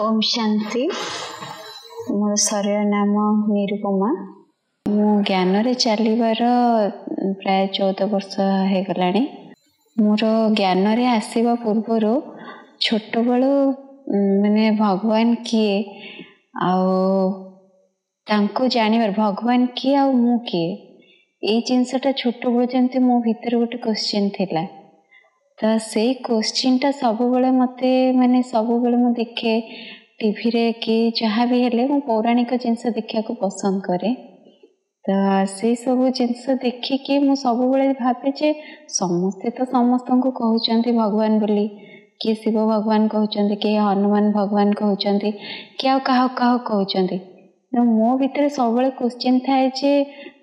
ओम शांति। मोर शरीर नाम निरुपमा। मु ज्ञान रे चलिबार प्राय 14 वर्ष हो गलानी। मोर ज्ञान रे आसीबा पूर्वर छोट बळो माने भगवान किए तांको जानिबार भगवान किए आ मु किए ए जिनसटा छोट बळो जेमति मो भीतर गोटे क्वेश्चन थिला। तो से क्वेश्चन टा सब बेले मते माने सब बेले मु देखे टीवी रे कि जहाँ भी हेले मु पौराणिक जिनस देखा को पसंद करे। तो से सब जिनस देखिकी मु सब बेले भावे जे समस्ते तो समस्त को कहउचंती भगवान बोली, कि शिव भगवान कहउचंती, कि हनुमान भगवान कहउचंती, कि आ काह काह कहउचंती। मो भीतर सब बेले क्वेश्चन थाए जे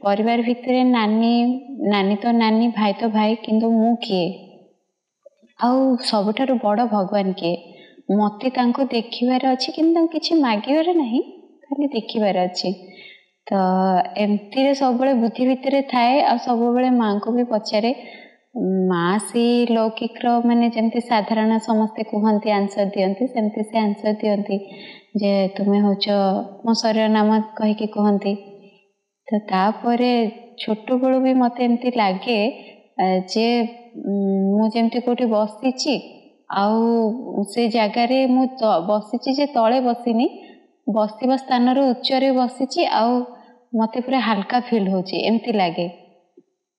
परिवार भीतर नानी नानी तो नानी, भाई तो भाई, किंतु मु किए आउ सबठारु बड़ भगवान किए। मते तांको देखिबार अछि किंतु किछि मागिबार नाही, खाली देखिबार अछि। तो एमती रे सब बेले बुद्धि भीतर थाए आ सब बेले मां को भी पचारे। माँ सी लौकिक रो माने जेमती साधारण समस्ते कहंती आंसर दियंती, सेमती से आंसर दियंती जे तुमे होच मो शरीर नाम कहि के कहंती। तो तापरे छोट बेलू भी मते एमती लागे जे मु जेमती कोठी बसिची आउ से जगह रे मु बसिची जे तळे बसिनी, बसिबा स्थान रो उच्च रे बसिची आउ मते पूरा हल्का फील होची एमती लागे।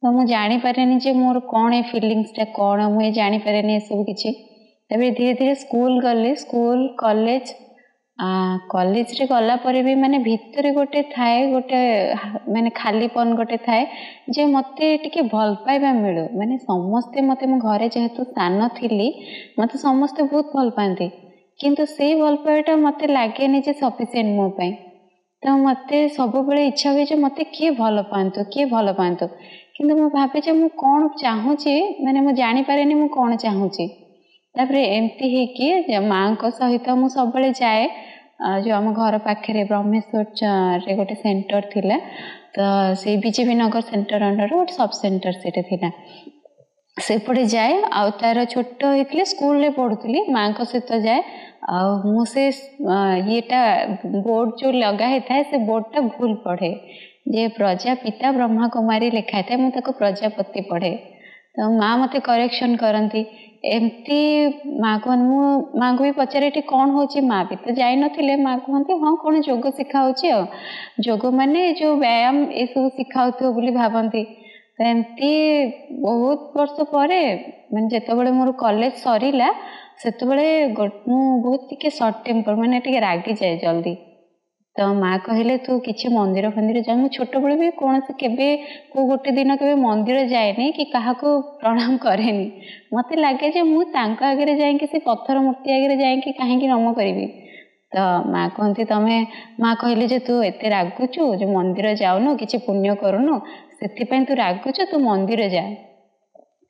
तो मु जानी पारेनी जे मोर कोन ए फीलिंग्स टा कोन, मु जानी पारेनी ए सब किछि। तबे धीरे धीरे स्कूल गले, स्कूल कॉलेज कॉलेज रे गला परे भी माने भीतर गोटे थाए, गोटे माने खालीपन गोटे थाए जे मते टिके भल पाइबा मिलु। माने समस्ते मते मो घरे जेहेतु सान थिली मते समस्ते बहुत भल पांती, किंतु से भल पाइटा मते लागेनी जे सफिशिएंट मो पई। तो मते सब बेले इच्छा हुए जे मते किए भल पांतु, किए भल पांतु, किंतु मु भाबे जे मु कोन चाहूची, माने मु जानी पारेनी मु कोन चाहूची। तापरे एमती हे कि मां को सहित मु सब बेले जाए जो आम घर पाखे ब्रह्मेश्वर रे गोटे सेंटर थिला। तो से बीजेपी नगर सेंटर अंडर गोटे सब सेंटर सेटे थिला, सेपटे जाए आ तार छोट होइतले स्कूल रे पढुतली मां को सहित जाए। आ मु से येटा बोर्ड जो लगा है था से बोर्ड टा भूल पढ़े जे प्रजापिता ब्रह्मा कुमारी लिखा था, मु ताको प्रजापति पढ़े। तो माँ मते करेक्शन करती एमती। माँ को माँ को भी पचारे कौन होची, माँ भी तो जाई नथिले। माँ कहती हाँ कौन जोग शिखाऊची, जोग माने जो व्यायाम ये सब शिखाउथो बोली भाबंती। तो एमती बहुत वर्ष परे माने जेतेबेले मोर कॉलेज सरीला सेतेबेले मु बहुत टिके शॉर्ट टेम्पर माने टिके रागी जाए जल्दी। तो माँ कहले तू किछि मंदिर फंदिर जा। मु छोट बेले भी कौन से केबे को गोटे दिन केबे मंदिर जाएनी कि काहा को प्रणाम करेनी। मते लागे जे मु तांका आगे जाए कि से पत्थर मूर्ति आगे जाए कि काहे कि नम करिवि। तो माँ कहती तमे, माँ कहले जे तू एते रागुचु जे मंदिर जाउनु, किछि पुण्य करूनु, सेथिपई तू रागुचु, तू मंदिर जा।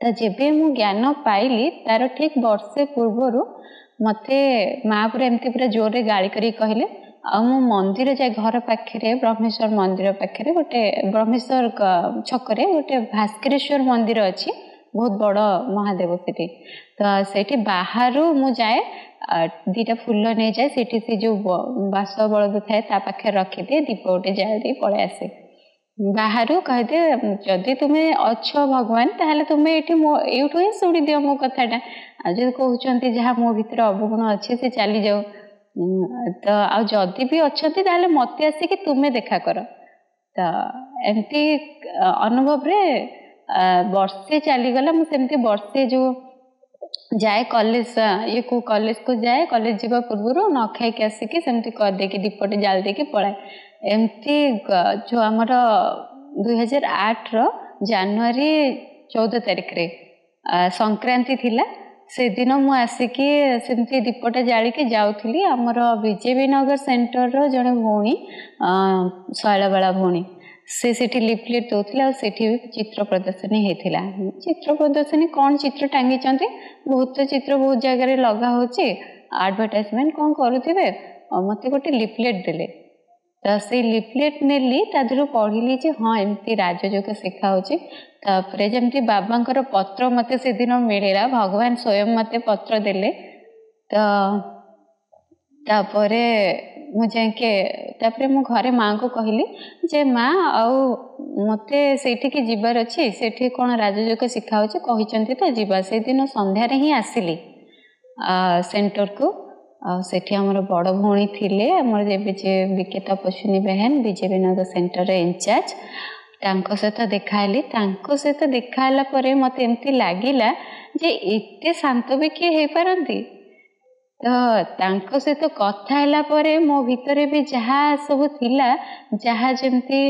तो जेबे मु ज्ञान पाइली तार ठीक वर्षे पूर्वरु मते माँ पूरा एमती पूरा जोर रे गाली करी कहले आ मु मंदिर जाए। घर पाखे ब्रह्मेश्वर मंदिर पाखे गोटे ब्रह्मेश्वर छकरे गोटे भास्करेश्वर मंदिर अच्छी, बहुत बड़ महादेव सेठी। तो सेठी बाहरु मु जाए दीटा फूल नहीं जाए, सेठी से जो बास बलद थाए ता पाखे रखी दिए, दीप गोटे जाए दी पळे आसे। बाहरु कहदे जदि तुम्हें अच्छ भगवान ताहले तुम्हें एठू ही शुणी दियो मो कथाटा। आ जो कहउचंती जहाँ मो भीतर अवगुण अच्छे से चली जाओ। तो आ जदि भी अच्छी ताहले मते आसिक तुम्हें देखा कर। तो एमती अनुभव रे वर्षे चलीगला। मु सेमती वर्षे जो जाए कॉलेज ये को कॉलेज को जाए, कॉलेज जीवा पूर्व न खाई के आसिक सेमती कर दे कि दीपटे जाल दे कि पळाए। एमती जो आमर 2008 रो जनवरी 14 तारिख रे संक्रांति थिला। से दिन मु आसिकी सेमती दीपटा जाली के जाउथली। आमर बीजेपी नगर सेंटर रो जने भौणी शैलबाला भौणी से सेठी लिफलेट दउथला और सेठी भी चित्र प्रदर्शनी हेथिला। चित्र प्रदर्शनी कौन चित्र टांगी चंती, बहुत तो चित्र बहुत जगह रे लगा होची, एडवर्टाइजमेंट कौन करूथिबे। मते गोटे लिफलेट देले। तो से लिफलेट नेली तादरू पढ़िली जे हाँ एमती राजयोग शिखा होची। तापरे जमती बाबांकर पत्र मते से दिन मिलेला, भगवान स्वयं मते पत्र देले। तो तापरे मु जाके तापरे मु घरे माँ को कहली जे माँ आउ मते सेठी जीवार अच्छी सेठी कौन राजयोग शिखा कहते तो जीवा से दिन संध्यारे ही आसिली सेंटर को सेठी हमर बड़ भौणी थिले हमर जे विकेता पशुनी बहन बीजेपी नगर सेंटर इंचार्ज तांको सहित देखाली तांको सहित देखाला परे मते एमती लागिला जे एते शांत भी किए हे पारंती तो तांको सहित कथा हैला परे मो भितरे भी जहा सब थिला जहा जेमती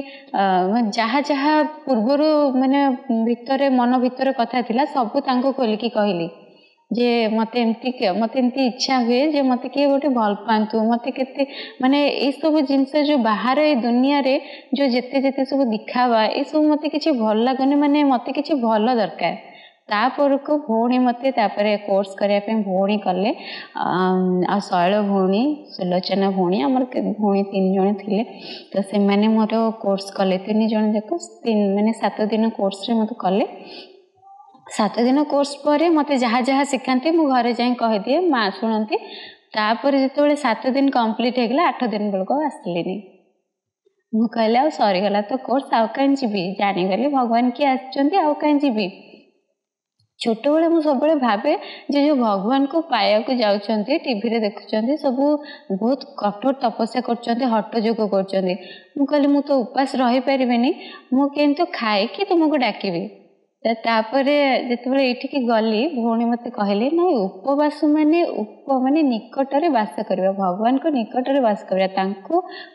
जहा जहा पूर्वरु माने भितरे मन भितरे कथा थिला सब तांको खोलिकी कहली जे मते एमती इच्छा हुए जे मते किए गोटे भल पांतु मते केते माने ए सब जिंस जो बाहर ए दुनिया रे जो जेते जेते सब दिखावा ए सब मते किछि भल लागने माने मते किछि भल दरकार तापर को भौणी मते तापरे कोर्स करिया पे भौणी कले आ शैल भौणी सुलोचना भौणी हमर भौणी 3 जण थिले तो से माने मोर कोर्स कले 3 जण जाको 3 माने 7 दिन कोर्स रे मते कले 7 दिन कोर्स पर मते जहाँ जहाँ शिखाती मु घरे जाए कह दिए माँ शुणती तापर जो 7 दिन कंप्लीट हो गला 8 दिन बेलू आसलिनी मु कहले आ सरीगला तो कोर्स आउ कहीं जी जानीगली भगवान किए आउ कहीं जी छोट बेले मुझे सब भावे जे जो भगवान को पाया को जाउछंती टीवी रे देखुछंती सब बहुत कठोर तपस्या करछंती हट जोग करछंती मु कहले मु तो उपास रही परिबेनी मु केंतो खाए कि तुमको डाकिबी तापरे जिते ये गली भौणी मत कहले ना उपवास माने निकटरे वास करवा भगवान को निकटरे वास करवा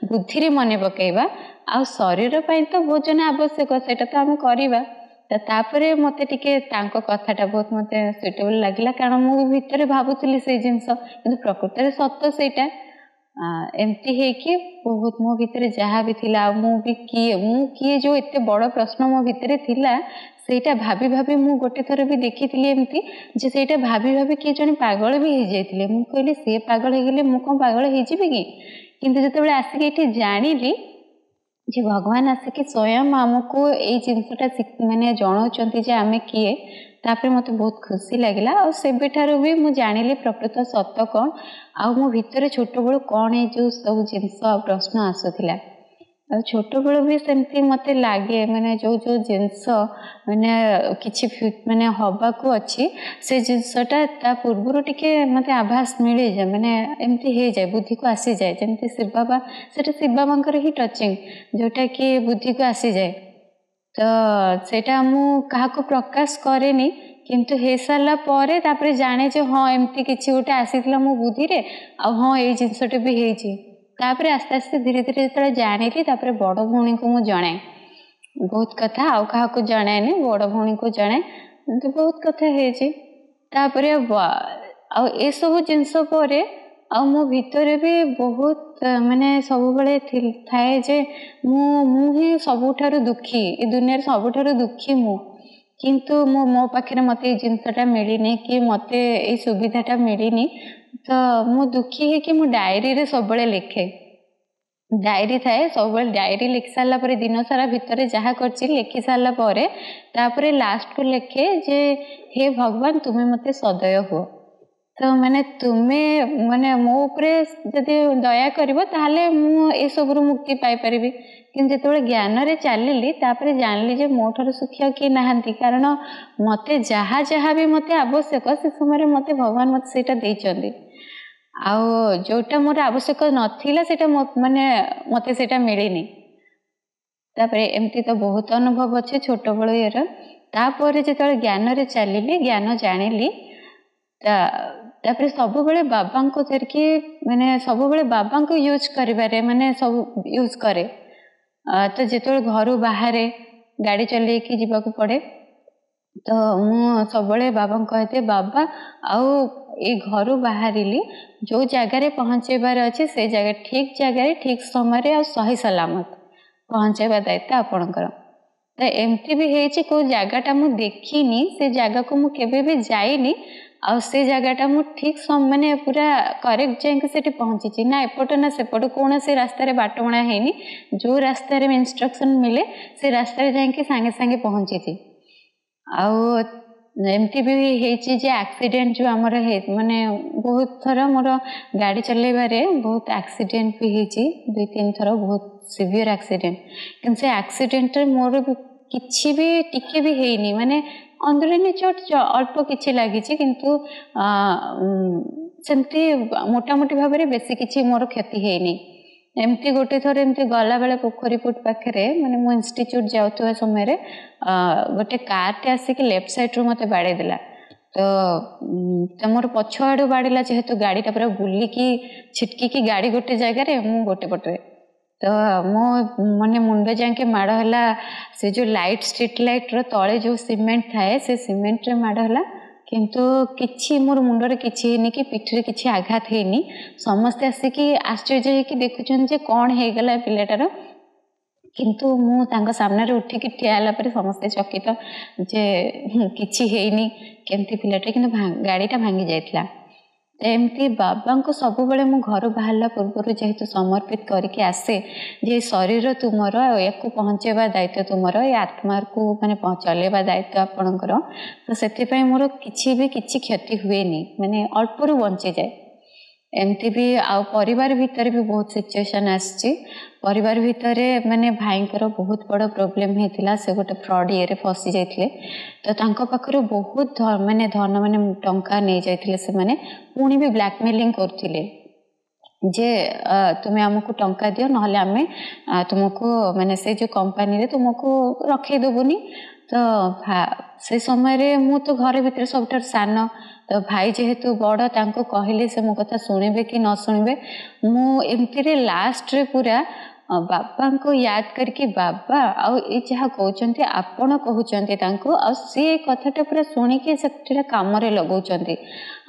बुद्धि रे मन पकेबा आ शरीर पाई तो भोजन आवश्यक सेटा तो आम करवा तापरे मते टिके तांको कथाटा बहुत मते सुइटेबल लागला कारण मु भितरे भाबुतली से जिंस किंतु प्रकृति रे सत्य सेटा एमती है कि बहुत मो भितरे जहाँ भी थिला मु किए जो एते बड़ प्रश्न मो भितरे थिला सेटा भाभी भाभी मु गोटे थर भी देखी एमती जे सेटा भाभी भाभी किए जने पागल भी हो जाइतिले मु कहली से पागल हो गले मु कोन पागल हो जिबि कि किंतु जतबेले आसिके एठी जानिली जे भगवान आसिके स्वयं हमको एई जिंसटा माने जणाउचंती जे आमे किए तापर मते बहुत खुशी लगिला और सेबे ठारो भी मु जानिली प्रकृत सत्य कौन आ मो भितरे छोट बड़ कौन है जो सब जिनस प्रश्न आसुथिला छोट बड़ भी सेमती मते लागे माने जो जो जिनस माने किछि माने हबा को अछि से जिनसटा ता पूर्वरो टिके मते आभास मिले जाय माने एमती हे जाय बुद्धि को आसी जाय जेमती शिव बाबा सेटा शिव बाबांकर ही टचिंग जोटा कि बुद्धि को आसी जाय तो सेटा मु कहा को प्रकाश करेनी किंतु हे सारा परे तापरे जाने जे हाँ एमती किछि गोटे आसीथिला मो बुद्धि रे आ हाँ ए जिनसटे भी हेछि तापरे आस्ते आस्ते धीरे धीरे जतले जानिली तापरे बड़ भौणी को मु जणाए बहुत कथा आउ कहा को जणाएनी बड़ भौणी को जणाए तो बहुत कथा हेछि तापरे आ ए सब जिनस परे आ मो भितरे भी बहुत माने सब बेले थाए जे मु ही सबुठारु दुखी ए दुनिया सबुठारु दुखी मु किंतु मो पाखे मते जिनसटा मिलनी कि मते ए सुविधाटा मिलनी तो मु दुखी है कि मु डायरी रे सब बेले लिखे डायरी थाए सब डायरी लिखि सारा पर दिन सारा भितर जहाँ करछि लिखि सारा पर तापरे लास्ट को लिखे जे हे भगवान तुम्हें मते सदय हो तो माने तुम्हें माने मो उपरे जदि दया करिवो ताहले मु ए सबरु मुक्ति पाई परिबी किंतु जेतबेले ज्ञान रे चलिली तापरे जानली जे मोठर सुखिया कि नाहंती कारण मते जहाँ जहाँ भी मते आवश्यक से समय मते भगवान मते सेटा देइचंदी आ जोटा मोर आवश्यक नथिला सेटा माने मते सेटा मिलिनी तापरे एमती तो बहुत अनुभव अच्छे छोट बड़ यार तापर जेतबेले ज्ञान रे चलिली ज्ञान जानिली तापरे सब बेले बाबा को धरके माने सब बेले बाबा को यूज करिबारे माने सब यूज करे तो जेतबेले घर बाहर गाड़ी चले कि जीवा को पड़े तो मु सब बेले बाबा कहते बाबा आउ ए घर बाहरिली जो जगार पहुँचेबार अच्छे से जगह ठीक जगह ठीक समय आ सही सलामत पहुँचेबा दायित्व आपणकर तो एमती भी है को जगहटा मु देखिनी से जगह को मु केबे भी जाइनी आ से जगहटा मु ठीक माने पूरा करेक्ट जाके सेठी पहुँची ना एपट ना सेपट कौन से रास्तार बाटबणा है जो रास्तार इंस्ट्रक्शन मिले से रास्तार जाके सांगे सांगे पहुँची आउ एमती भी होती जे एक्सीडेंट जो आमर माने बहुत थर मोर गाड़ी चलेबारे बहुत एक्सीडेंट भी होती 2-3 थर बहुत सीवियर एक्सीडेंट कि से एक्सीडेंट मोर किसी भी टिके भी हैनी माने अंदरनी चोट अल्प किछि लगी किंतु सेमती मोटामोटी भाव में बेसी किछि मोर क्षति हैनी एमती गोटे थर एमती गला बेले पोखरीपुट पाखे माने मो इंस्टीट्यूट जाउथवा समय रे गोटे कारटे आसिक लेफ्ट साइड रू मते बाड़े देला तो मोर पछ आड़ू बाड़ेला जेहेतु गाड़ीटा पूरा बुलिकी छिटकी गाड़ी गोटे जगह मु गोटे पटे तो मो माने मुंड जाके माड़ है से जो लाइट स्ट्रीट लाइट रो तले जो सीमेंट थाए से सीमेंट रे माड़ है किंतु किछि मोर मुंडरे किछि हेनी कि पिठरे किछि आघात हेनी समस्ते आसिकी आश्चर्य होइकी देखुछन जे कोन हे गला पिलेटार किंतु मु तांका सामने रे उठी कि ठियाला पर समस्ते चकित जे किछि हेनी केमती पिलेटा किंतु गाड़ीटा भांगी जाइतला एमती बाबा को सब बेले मु घर बाहर पूर्व जेहेतु समर्पित करके आसे जे शरीर तुमर या पहुँचेबा दायित्व तुमर ये आत्मा को माने चलेबा दायित्व आपणकर तो से मोर किछि भी किछि क्षति हुए माने अल्परू बंची जाए एमती भी आ परिवार भितर भी बहुत सिचुएशन आसी परिवार भितर माने भाईंकर बहुत बड़ प्रोब्लेम होता से गोटे फ्रॉड ये फसी जाते तो तांको पाखरे बहुत माने धन माने टंका नहीं जाते से माने पुणी भी ब्लैकमेलिंग करथिले जे तुम्हें आमको टंका दियो नहले आमे तुमको माने से जो कंपनी रे तुमको रखे देबुनी तो से समय रे मु तो घर भितर सबठार सान तो भाई जेहेतु बड़ तांको कहले से मो कथा सुनिबे कि न सुनिबे मु एमती रे लास्ट रे पूरा बाबा को याद करके बाबा आउ ये जहाँ कहते आपण कहते आ सी कथाटा पूरा शुणिकी से कम लगौंट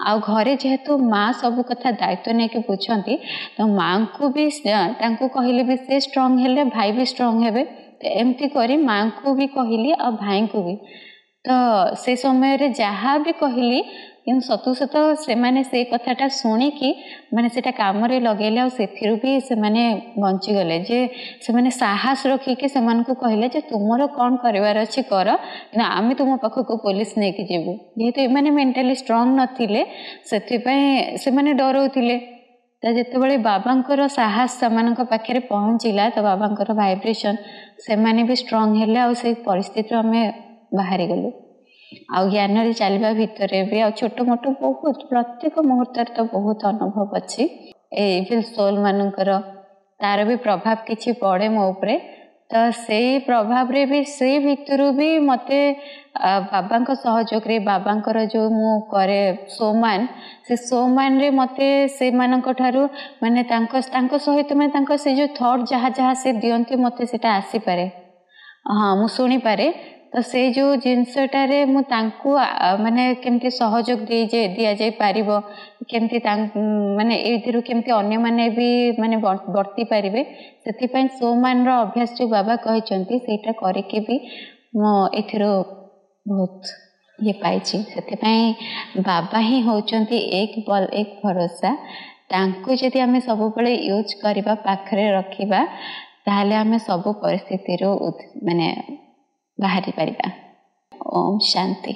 आ घरे जेहेतु माँ सब कथा दायित्व नहीं कि बुझती तो माँ को भी कहले भी से स्ट्रंग हेले भाई भी स्ट्रंग हेबे तो एमती करी माँ को भी कहली आ भाई को भी तो से समय रे जहाँ भी कहली कि सतु सत से माने से कथाटा शुणिकी माने सेटा काम रे लगेले आ सेथिरु भी से माने बंची गले जे से माने साहस रखिके से मान को कहले जे तुमरो कोन करबार अछि कर ना आमे तुम पाख को पुलिस नै कि जेबु जेहेतु ए माने मेंटली स्ट्रांग नथिले सेथि पय से माने डरौथिले तो जेतेबेले बाबांकर साहस सेमानक पाखरे पहुँचला तो बाबांकर वाइब्रेशन से माने भी स्ट्रांग हेले आ से परिस्थिति आमे बाहरी गलु आ ज्ञान चलवा भितर भी आ छोट मोट बहुत प्रत्येक मुहूर्त तो बहुत अनुभव अच्छी इविल सोल मानकर तार भी प्रभाव किछि पड़े मो उपरे तो से प्रभाव रे भी से भितर भी मते बाबा सहयोग रे बाबांकर जो मु करे सोमान से सोमान रे मते से मानक ठारू माने तांको सहित माने तांको से जो थॉट जहाँ जहाँ से दियंती मते सेटा आसी पारे हाँ मु सुनी पारे तो से जो जिनसटारे मु तांको माने केमती सहयोग दिया जाय पारिबो केमती माने एथिरु केमती अन्य माने भी माने वर्ती पारिबे सेति पय सोमान रो अभ्यास जो बाबा कहचंती सेटा करके भी मो एथिरु बहुत ये पाइछि सेति पय बाबा ही होचंती एक बल एक भरोसा तांको जदि आमे सब बेले यूज करबा पाखरे रखिबा ताहले आमे सब परिस्थिति रो माने बाहरी परिबा। ओम शांति।